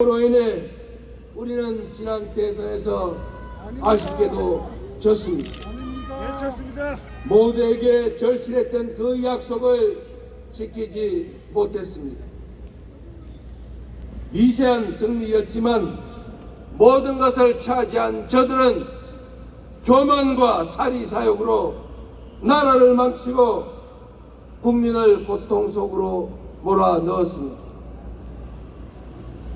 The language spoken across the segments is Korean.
로 인해 우리는 지난 대선에서 아쉽게도 졌습니다. 모두에게 절실했던 그 약속을 지키지 못했습니다. 미세한 승리였지만 모든 것을 차지한 저들은 교만과 사리사욕으로 나라를 망치고 국민을 고통 속으로 몰아넣었습니다.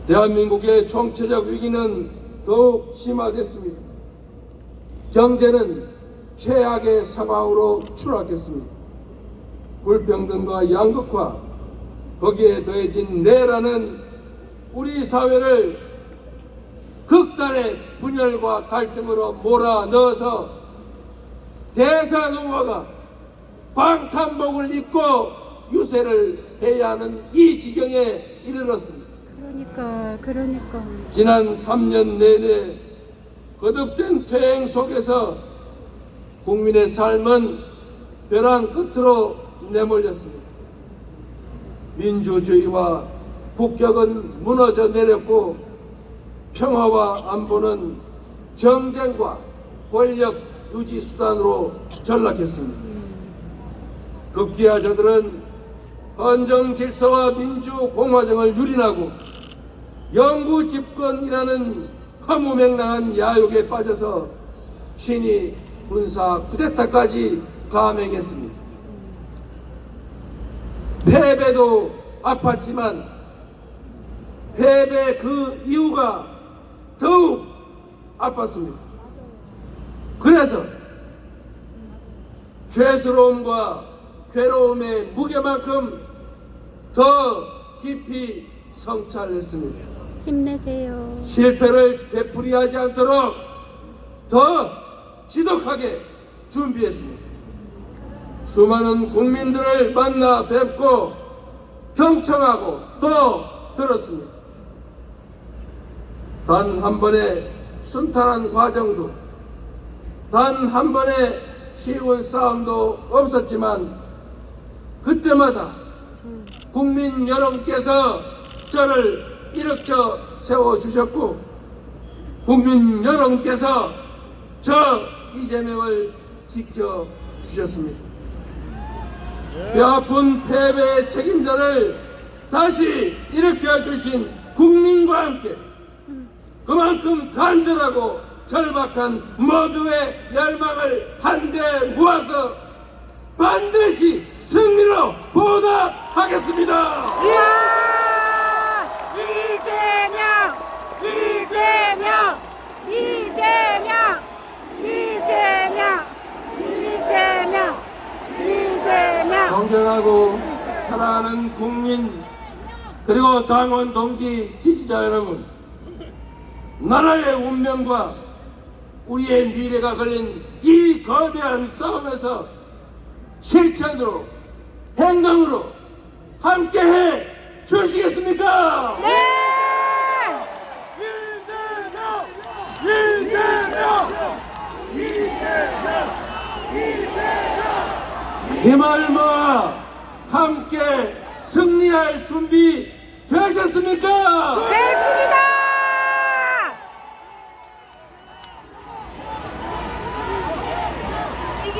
대한민국의 총체적 위기는 더욱 심화됐습니다. 경제는 최악의 상황으로 추락했습니다. 불평등과 양극화, 거기에 더해진 내란은 우리 사회를 극단의 분열과 갈등으로 몰아넣어서 대사노화가 방탄복을 입고 유세를 해야 하는 이 지경에 이르렀습니다. 그러니까 지난 3년 내내 거듭된 퇴행 속에서 국민의 삶은 벼랑 끝으로 내몰렸습니다. 민주주의와 국격은 무너져 내렸고 평화와 안보는 정쟁과 권력 유지 수단으로 전락했습니다. 급기야 저들은 헌정 질서와 민주 공화정을 유린하고 영구 집권이라는 허무맹랑한 야욕에 빠져서 친히 군사 쿠데타까지 감행했습니다. 패배도 아팠지만 패배 그 이유가 더욱 아팠습니다. 그래서 죄스러움과 괴로움의 무게만큼 더 깊이 성찰했습니다. 힘내세요. 실패를 되풀이하지 않도록 더 지독하게 준비했습니다. 수많은 국민들을 만나 뵙고 경청하고 또 들었습니다. 단 한 번의 순탄한 과정도, 단 한 번의 쉬운 싸움도 없었지만 그때마다 국민 여러분께서 저를 일으켜 세워주셨고 국민 여러분께서 저 이재명을 지켜주셨습니다. 뼈아픈 패배의 책임자를 다시 일으켜주신 국민과 함께 그만큼 간절하고 절박한 모두의 열망을 한데 모아서 반드시 승리로 보답하겠습니다. 이재명. 존경하고 사랑하는 국민 그리고 당원 동지 지지자 여러분, 나라의 운명과 우리의 미래가 걸린 이 거대한 싸움에서 실천으로 행동으로 함께해 주시겠습니까? 네! 힘을 모아 함께 승리할 준비 되셨습니까? 됐습니다!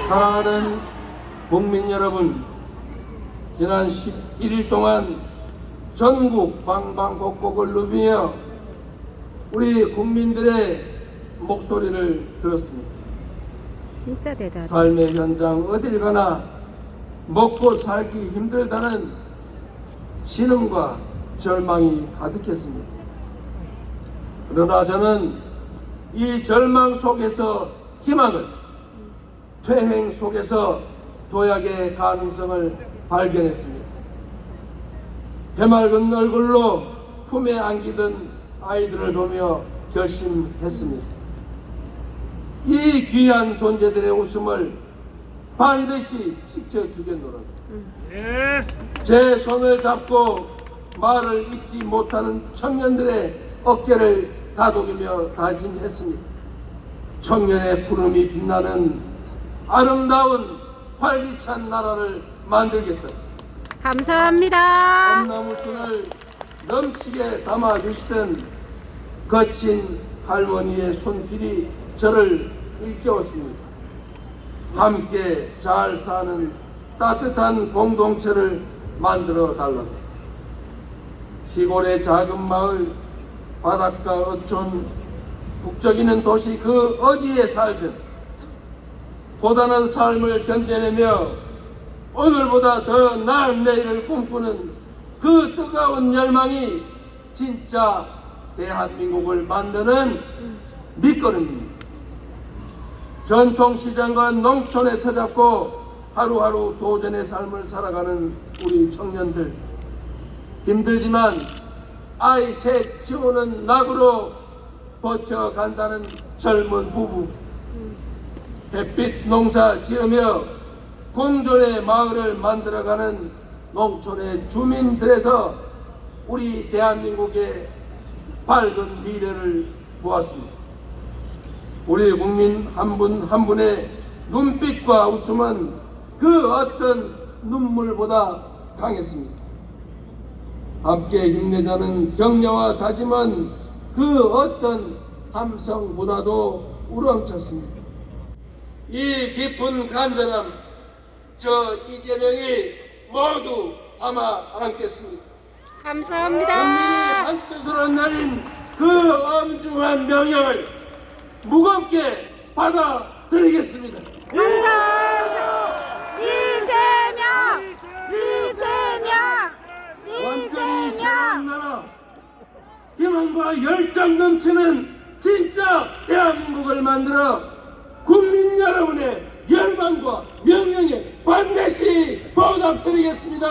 사랑하는 국민 여러분, 지난 11일 동안 전국 방방곡곡을 누비며 우리 국민들의 목소리를 들었습니다. 진짜 대단해. 삶의 현장 어딜 가나 먹고 살기 힘들다는 신음과 절망이 가득했습니다. 그러나 저는 이 절망 속에서 희망을, 퇴행 속에서 도약의 가능성을 발견했습니다. 해맑은 얼굴로 품에 안기던 아이들을 보며 결심했습니다. 이 귀한 존재들의 웃음을 반드시 지켜주겠노라. 제 손을 잡고 말을 잊지 못하는 청년들의 어깨를 다독이며 다짐했습니다. 청년의 푸름이 빛나는 아름다운 활기찬 나라를 만들겠다. 감사합니다. 엄나무순을 넘치게 담아주시던 거친 할머니의 손길이 저를 일깨웠습니다. 함께 잘 사는 따뜻한 공동체를 만들어 달라고. 시골의 작은 마을, 바닷가 어촌, 북적이는 도시 그 어디에 살든 고단한 삶을 견뎌내며 오늘보다 더 나은 내일을 꿈꾸는 그 뜨거운 열망이 진짜 대한민국을 만드는 밑거름입니다. 전통시장과 농촌에 터잡고 하루하루 도전의 삶을 살아가는 우리 청년들, 힘들지만 아이 셋 키우는 낙으로 버텨간다는 젊은 부부, 햇빛 농사 지으며 공존의 마을을 만들어가는 농촌의 주민들에서 우리 대한민국의 밝은 미래를 보았습니다. 우리 국민 한 분 한 분의 눈빛과 웃음은 그 어떤 눈물보다 강했습니다. 함께 힘내자는 격려와 다짐은 그 어떤 함성보다도 우렁찼습니다. 이 깊은 간절함, 저 이재명이 모두 담아 안겠습니다. 감사합니다. 국민이 한뜻으로 내린 그 엄중한 명령을 무겁게 받아들이겠습니다. 감사합니다. 이재명! 완전히 새로운 나라, 희망과 열정 넘치는 진짜 대한민국을 만들어 국민 여러분의 열망과 명령에 반드시 보답드리겠습니다.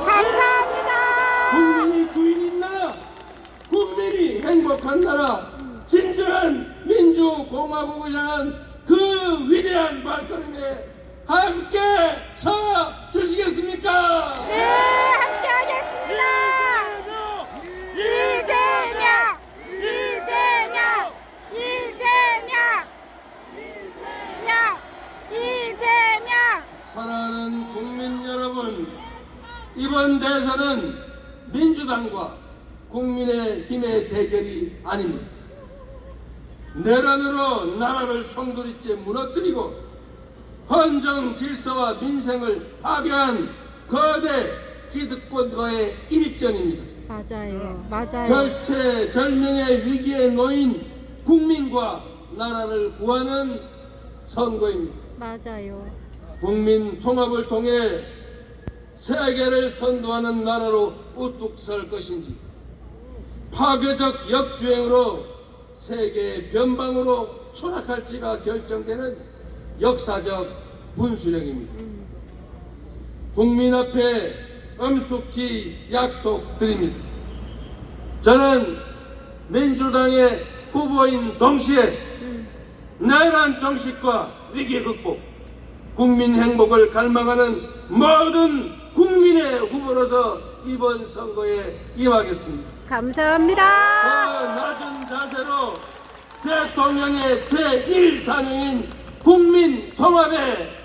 감사합니다. 국민이 주인인 나라, 국민이 행복한 나라, 진정한 민주공화국을 향한 그 위대한 발걸음에 함께 서 주시겠습니까? 네, 함께 하겠습니다. 이재명! 사랑하는 국민 여러분, 이번 대선은 민주당과 국민의힘의 대결이 아닙니다. 내란으로 나라를 송두리째 무너뜨리고 헌정 질서와 민생을 파괴한 거대 기득권과의 일전입니다. 맞아요. 절체절명의 위기에 놓인 국민과 나라를 구하는 선거입니다. 맞아요. 국민 통합을 통해 세계를 선도하는 나라로 우뚝 설 것인지, 파괴적 역주행으로 세계의 변방으로 추락할지가 결정되는 역사적 분수령입니다. 국민 앞에 엄숙히 약속드립니다. 저는 민주당의 후보인 동시에 내란 정식과 위기 극복, 국민 행복을 갈망하는 모든 국민의 후보로서 이번 선거에 임하겠습니다. 감사합니다. 더 낮은 자세로 대통령의 제1사명인 국민 통합에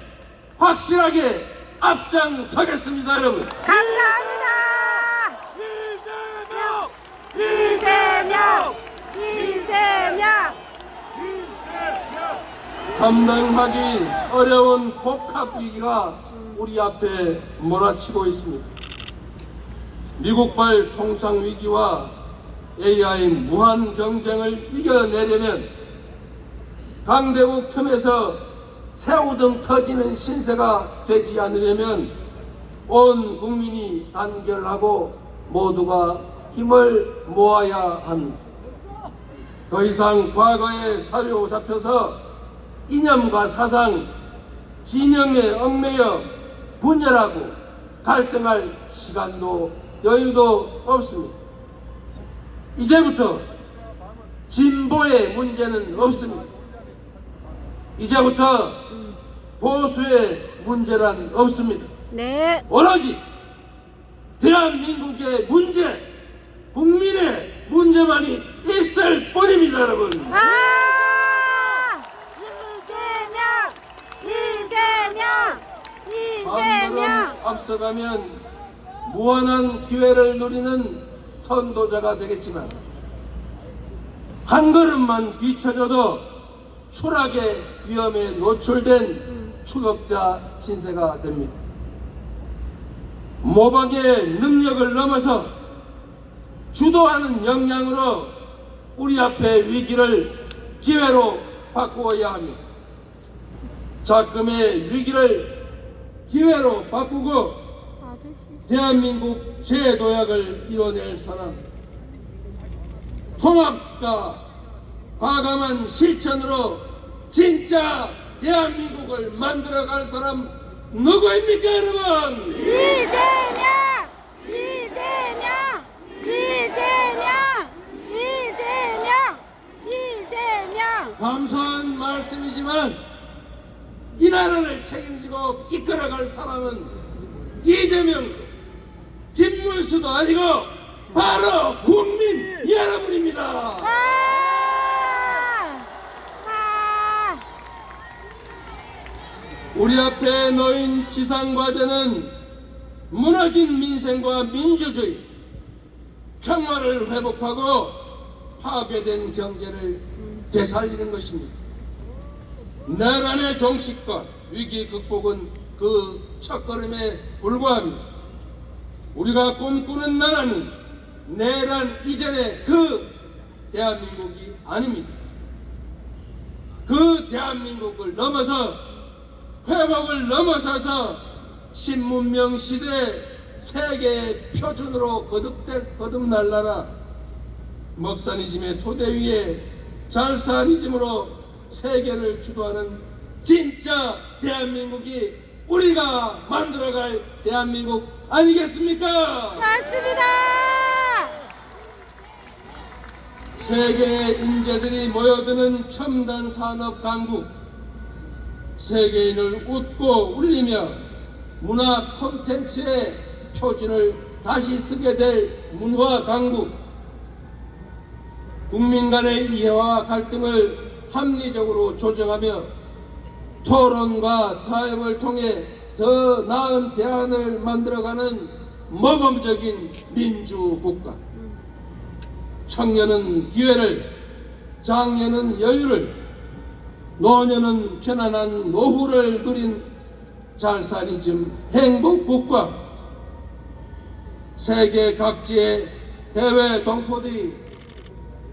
확실하게 앞장서겠습니다, 여러분. 감사합니다. 이재명! 감당하기 어려운 복합 위기가 우리 앞에 몰아치고 있습니다. 미국발 통상 위기와 AI 무한 경쟁을 이겨내려면 강대국 틈에서 새우등 터지는 신세가 되지 않으려면 온 국민이 단결하고 모두가 힘을 모아야 합니다. 더 이상 과거에 사로잡혀서 이념과 사상, 진영에 얽매여 분열하고 갈등할 시간도 여유도 없습니다. 이제부터 진보의 문제는 없습니다. 이제부터 보수의 문제란 없습니다. 네. 오로지 대한민국의 문제, 국민의 문제만이 있을 뿐입니다, 여러분. 이재명! 앞서가면 무한한 기회를 누리는 선도자가 되겠지만 한 걸음만 뒤쳐져도 추락의 위험에 노출된 추격자 신세가 됩니다. 모방의 능력을 넘어서 주도하는 역량으로 우리 앞의 위기를 기회로 바꾸어야 합니다. 작금의 위기를 기회로 바꾸고 아저씨. 대한민국 재도약을 이뤄낼 사람, 통합과 과감한 실천으로 진짜 대한민국을 만들어갈 사람 누구입니까, 여러분? 이재명! 이재명! 이재명! 이재명! 이재명! 감사한 말씀이지만 이 나라를 책임지고 이끌어갈 사람은 이재명, 김문수도 아니고 바로 국민 여러분입니다. 아! 아! 우리 앞에 놓인 지상과제는 무너진 민생과 민주주의, 평화를 회복하고 파괴된 경제를 되살리는 것입니다. 내란의 종식과 위기 극복은 그 첫걸음에 불과합니다. 우리가 꿈꾸는 나라는 내란 이전의 그 대한민국이 아닙니다. 그 대한민국을 넘어서 회복을 넘어서서 신문명 시대 세계의 표준으로 거듭날 나라, 먹사니즘의 토대 위에 잘사니즘으로 세계를 주도하는 진짜 대한민국이 우리가 만들어갈 대한민국 아니겠습니까? 맞습니다! 세계의 인재들이 모여드는 첨단 산업 강국, 세계인을 웃고 울리며 문화 콘텐츠의 표준을 다시 쓰게 될 문화 강국, 국민 간의 이해와 갈등을 합리적으로 조정하며 토론과 타협을 통해 더 나은 대안을 만들어가는 모범적인 민주국가. 청년은 기회를, 장년은 여유를, 노년은 편안한 노후를 누린 잘사니즘 행복국가. 세계 각지의 해외 동포들이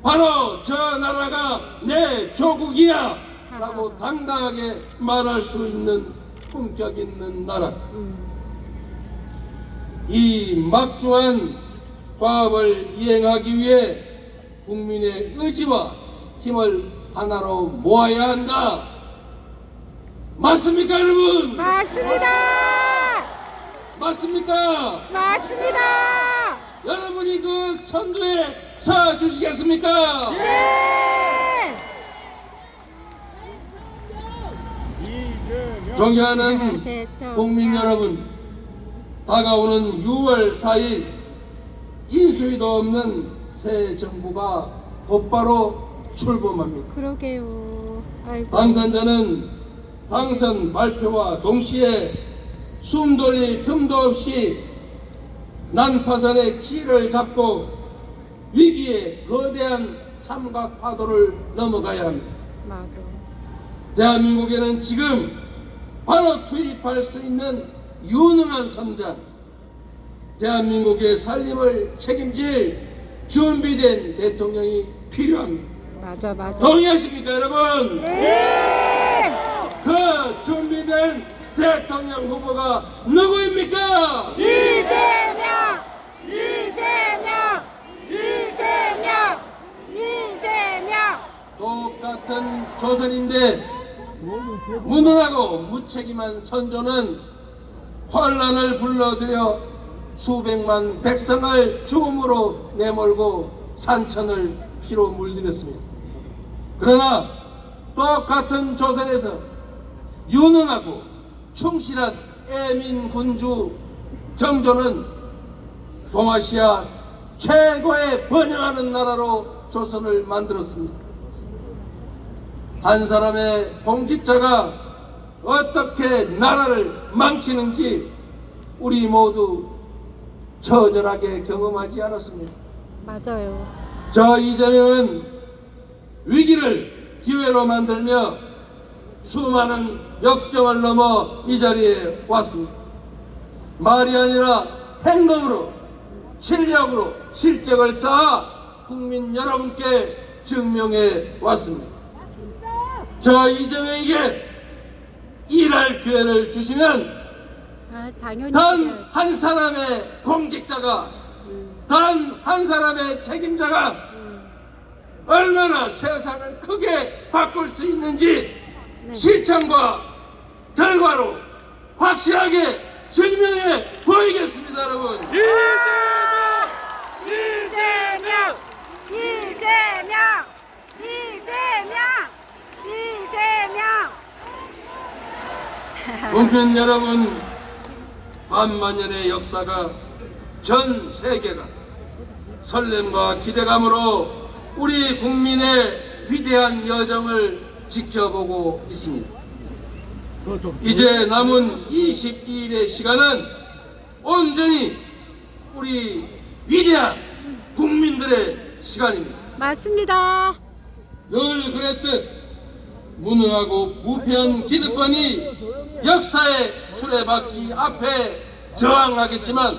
바로 저 나라가 내 조국이야 라고 당당하게 말할 수 있는 품격 있는 나라. 이 막중한 과업을 이행하기 위해 국민의 의지와 힘을 하나로 모아야 한다. 맞습니까, 여러분? 맞습니다! 맞습니까? 맞습니다! 여러분이 그 선두에 서 주시겠습니까? 네! 존경하는 대통령. 국민 여러분, 다가오는 6월 4일 인수위도 없는 새 정부가 곧바로 출범합니다. 그러게요. 아이고. 당선자는 당선 발표와 동시에 숨 돌릴 틈도 없이 난파선의 키를 잡고 위기의 거대한 삼각 파도를 넘어가야 합니다. 맞아. 대한민국에는 지금 바로 투입할 수 있는 유능한 선장, 대한민국의 살림을 책임질 준비된 대통령이 필요합니다. 맞아, 맞아. 동의하십니까, 여러분? 네! 그 준비된 대통령 후보가 누구입니까? 이재명! 이재명! 이재명! 이재명! 똑같은 조선인데 무능하고 무책임한 선조는 환란을 불러들여 수백만 백성을 죽음으로 내몰고 산천을 피로 물들였습니다. 그러나 똑같은 조선에서 유능하고 충실한 애민 군주 정조는 동아시아 최고의 번영하는 나라로 조선을 만들었습니다. 한 사람의 공직자가 어떻게 나라를 망치는지 우리 모두 처절하게 경험하지 않았습니다. 맞아요. 저 이재명은 위기를 기회로 만들며 수많은 역경을 넘어 이 자리에 왔습니다. 말이 아니라 행동으로, 실력으로 실적을 쌓아 국민 여러분께 증명해 왔습니다. 저 이재명에게 일할 기회를 주시면 당연히 단 한 사람의 공직자가, 단 한 사람의 책임자가 얼마나 세상을 크게 바꿀 수 있는지 네. 실천과 결과로 확실하게 증명해 보이겠습니다, 여러분. 이재명! 이재명! 이재명! 이재명! 국민 여러분, 반만년의 역사가 전 세계가 설렘과 기대감으로 우리 국민의 위대한 여정을 지켜보고 있습니다. 이제 남은 22일의 시간은 온전히 우리 위대한 국민들의 시간입니다. 맞습니다. 늘 그랬듯 무능하고 무패한 기득권이 역사의 수레바퀴 앞에 저항하겠지만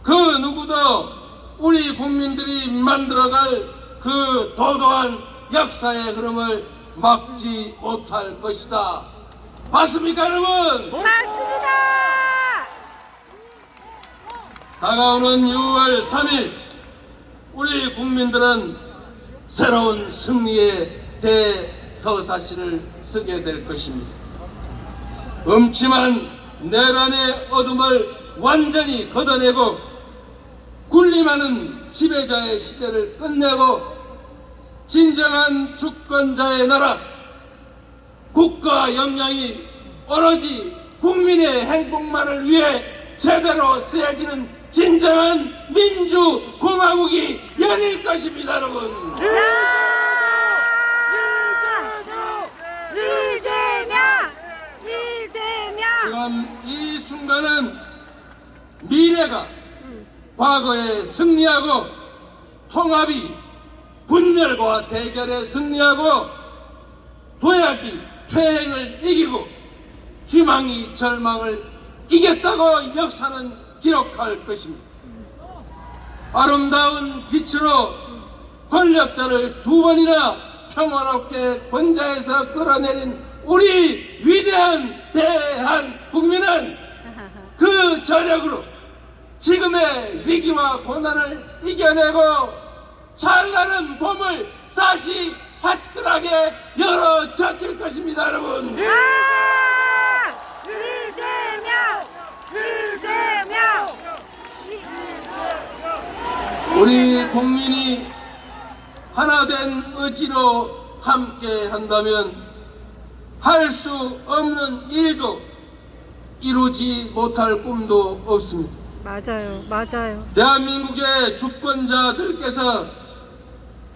그 누구도 우리 국민들이 만들어갈 그 도도한 역사의 흐름을 막지 못할 것이다. 맞습니까, 여러분? 맞습니다. 다가오는 6월 3일 우리 국민들은 새로운 승리의 대서사시를 쓰게 될 것입니다. 음침한 내란의 어둠을 완전히 걷어내고 군림하는 지배자의 시대를 끝내고 진정한 주권자의 나라, 국가 역량이 오로지 국민의 행복만을 위해 제대로 쓰여지는 진정한 민주공화국이 열릴 것입니다, 여러분. 이재명! 이재명! 지금 이 순간은 미래가 과거에 승리하고 통합이 분열과 대결에 승리하고 도약이 퇴행을 이기고 희망이 절망을 이겼다고 역사는 기록할 것입니다. 아름다운 빛으로 권력자를 두 번이나 평화롭게 권좌에서 끌어내린 우리 위대한 대한국민은 그 저력으로 지금의 위기와 고난을 이겨내고 찬란한 봄을 다시 화끈하게 열어젖힐 것입니다, 여러분. 이재명! 이재명! 우리 국민이 하나된 의지로 함께 한다면 할 수 없는 일도 이루지 못할 꿈도 없습니다. 맞아요, 맞아요. 대한민국의 주권자들께서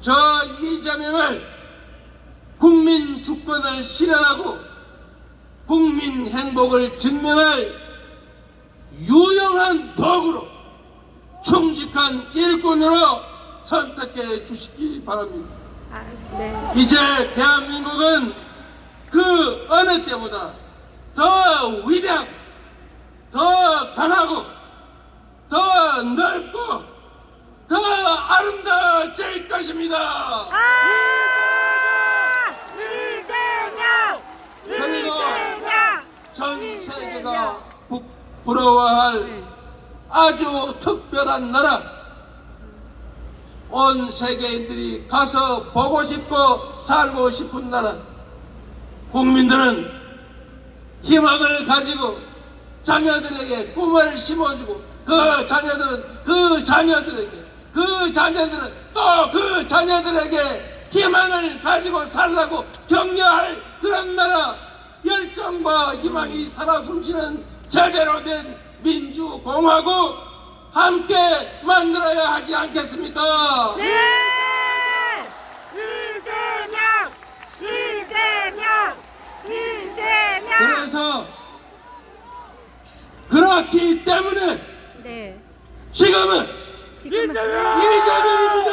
저 이재명을 국민 주권을 실현하고 국민 행복을 증명할 유용한 도구로 충직한 일꾼으로 선택해 주시기 바랍니다. 네. 이제 대한민국은 그 어느 때보다 더 위대하고 더 강하고 더 넓고 더 아름다워질 것입니다. 이재명! 그리고 이재명! 전 세계가 부러워할 아주 특별한 나라, 온 세계인들이 가서 보고 싶고 살고 싶은 나라. 국민들은 희망을 가지고 자녀들에게 꿈을 심어주고 그 자녀들은 또 그 자녀들에게 희망을 가지고 살라고 격려할 그런 나라, 열정과 희망이 살아 숨쉬는 제대로 된 민주공화국 함께 만들어야 하지 않겠습니까? 네! 이재명! 이재명! 이재명! 그래서 그렇기 때문에 네. 지금은 지금은 이재명입니다.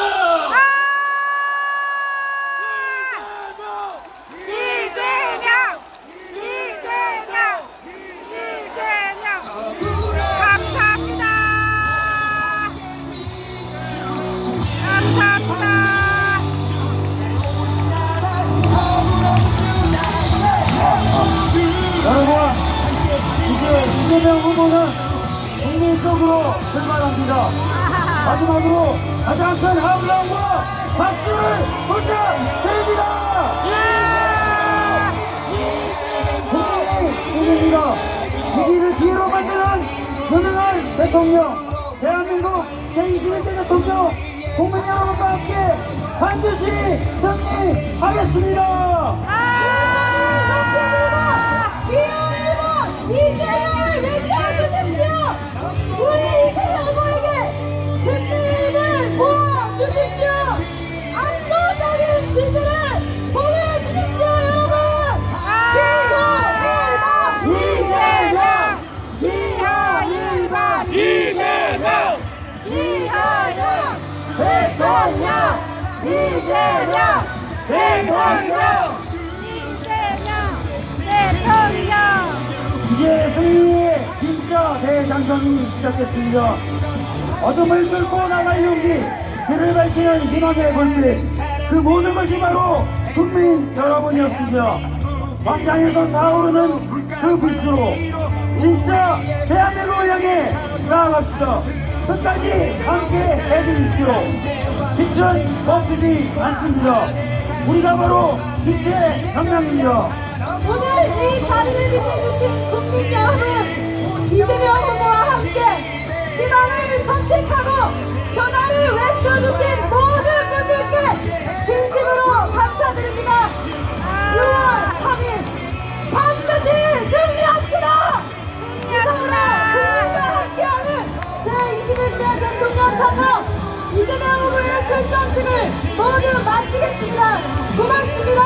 바랍니다. 마지막으로 가장 큰 함성과 박수를 부탁드립니다. 국민이 이깁니다. 위기를 기회로 만드는 무능한 대통령, 대한민국 제21대 대통령, 국민 여러분과 함께 반드시 승리하겠습니다. 기호 1번 이재명을 외쳐주십시오. 우리 이재명 후보에게 승리를 보여주십시오. 압도적인 지지를 보내주십시오, 여러분. 기호 1번 이재명, 기호 1번 이재명, 이재명 대통령, 이재명 대통령, 대통령. 이제 승리의 진짜 대장정이 시작됐습니다. 어둠을 뚫고 나갈 용기, 길을 밝히는 희망의 불빛, 그 모든 것이 바로 국민 여러분이었습니다. 광장에서 타오르는 그 빛으로 진짜 대한민국을 향해 나아갑시다. 끝까지 함께 해주십시오. 빛은 멈추지 않습니다. 우리가 바로 빛의 혁명입니다. 오늘 이 자리를 빛내주신 국민 여러분, 이재명 후보와 함께 희망을 선택하고 변화를 외쳐주신 모든 분들께 진심으로 감사드립니다. 6월 3일 반드시 승리합시다. 이상으로 국민과 함께하는 제21대 대통령 선거 이재명 후보의 출정식을 모두 마치겠습니다. 고맙습니다.